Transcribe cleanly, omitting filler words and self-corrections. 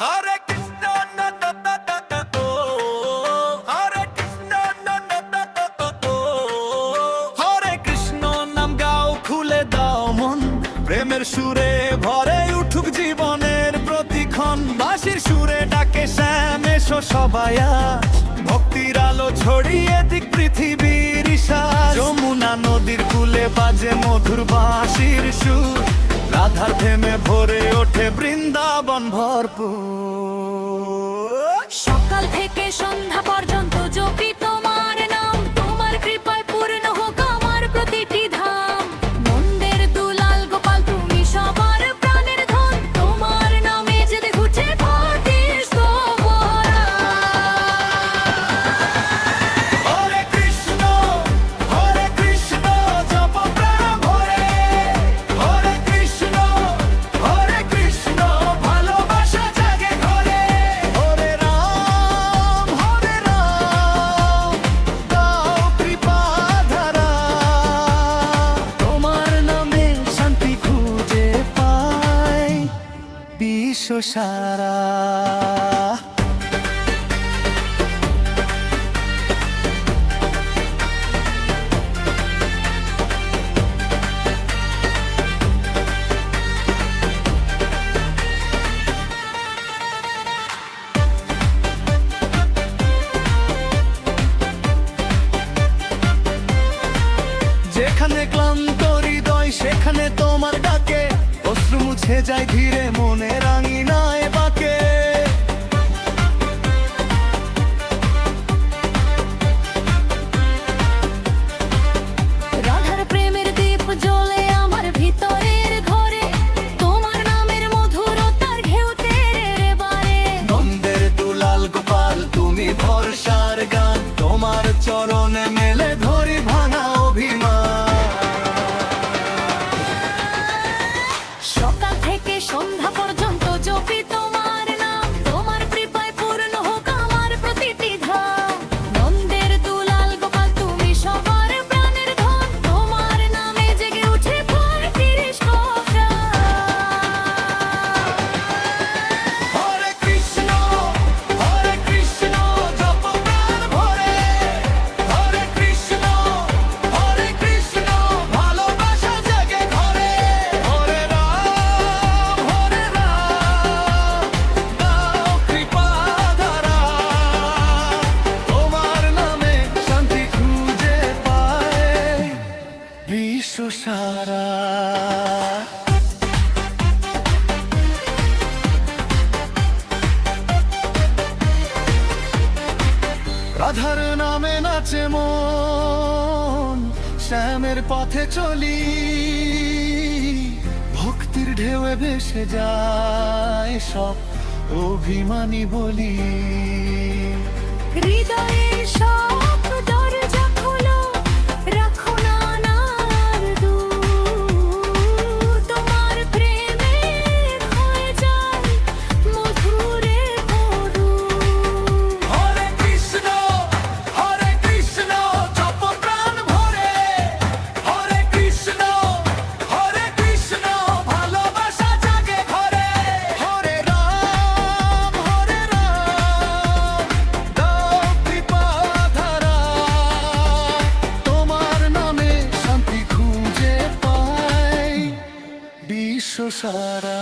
হরে কৃষ্ণ হরে কৃষ্ণ হরে কৃষ্ণ নাম গাও, খুলে দাও মন, প্রেমের সুরে ভরে উঠুক জীবনের প্রতিক্ষণ। বাঁশির সুরে ডাকে শ্যাম, এসো সবাই আজ, ভক্তির আলো ছড়িয়ে দিক পৃথিবীর ইশার। যমুনা নদীর কূলে বাজে মধুর বাঁশির সুর, রাধার থেমে ভরে ওঠে বৃন্দাবন ভরপুর। সকাল থেকে সন্ধ্যা পর্যন্ত জপি তোমার নাম, তোমার কৃপায় পূর্ণ হোক আমার প্রতিটি ধাম। নন্দের দুলাল গোপাল তুমি সবার প্রাণের ধন, তোমার নামে জেগে ঘুরছে ভক্তির স্তবরা। হরে কৃষ্ণ জপ প্রাণ ভরে, হরে কৃষ্ণ ভালোবাসা জাগে ঘরে। হরে রাম দাও কৃপা ধারা, তোমার নামে শান্তি খুঁজে পায় বিশ্ব সারা। যেখানে ক্লান্ত হৃদয় সেখানে তোমার ডাকে, অশ্রু মুছে যায় ধীরে মনে রাঙিনায় বাকে। রাধার প্রেমের দীপ জ্বলে আমার ভিতরের ঘরে, তোমার নামের মধুরতার ঢেউ তেরে বারে। নন্দের দুলাল গোপাল তুমি ভরসার গান, তোমার চরণে মেলে ধরি ভাঙা অভিমান। সকাল থেকে সন্ধ্যা পর্যন্ত জপি তোমার নাম, তোমার কৃপায় পূর্ণ হোক আমার প্রতিটি ধাম। নন্দের দুলাল গোপাল তুমি সবার প্রাণের ধন, তোমার নামে জেগে উঠে ভক্তির স্তবরা। হরে কৃষ্ণ জপ প্রাণ ভরে, হরে কৃষ্ণ ভালোবাসা জাগে ঘরে। হরে রাম দাও কৃপা ধারা, তোমার নামে শান্তি খুঁজে পায় বিশ্ব সারা। রাধার নামে নাচে মন, শ্যামের পথে চলি, ভক্তির ঢেউয়ে ভেসে যায় সব অভিমানী বলি। হৃদয়ের সব দরজা খোলো, রাখো না আর দূর, তোমার প্রেমে হয়ে যায় মধুরে মধু। হরে কৃষ্ণ জপ প্রাণ ভরে, হরে কৃষ্ণ ভালোবাসা জাগে ঘরে। হরে রাম দাও কৃপা ধারা, তোমার নামে শান্তি খুঁজে পায় বিশ্ব সারা।